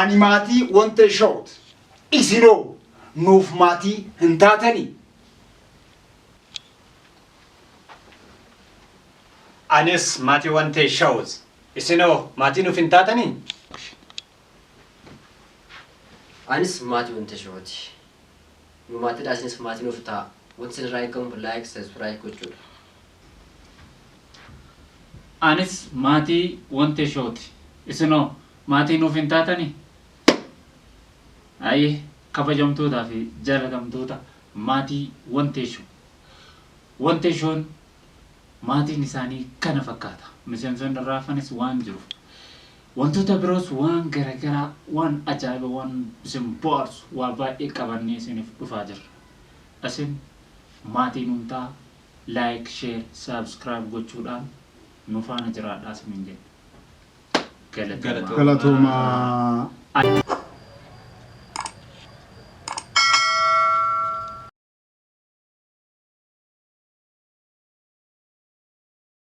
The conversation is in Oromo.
Ani maatii wonte showt. Isinoo nuuf maatii hin taatanii. Anis maatii wonte showt. Isinoo maatii nuuf hin taatanii. Anis maatii wonte showt. Maatii daasinis maatii nuuf ta'a. Wonte raayikamu like subscribe gochuudha. Anis maatii wonte showt. Isinoo maatii nuuf hin taatanii. Aye kabajamtoota fi jaalatamtoota maatii wonte show. Wonte shown maatiin isaanii kana fakkaata. Miseensonni raafanis waan jiruuf. Wantoota biroos waan garagaraa waan ajaa'iba waan isin bohaarsu waa baay'ee qabannee isiniif dhufaa jirra. Isin maatii nuun ta'a like share subscribe gochuudhaan nu faana jiraadhaa isiniin jenna. Galatoomaa.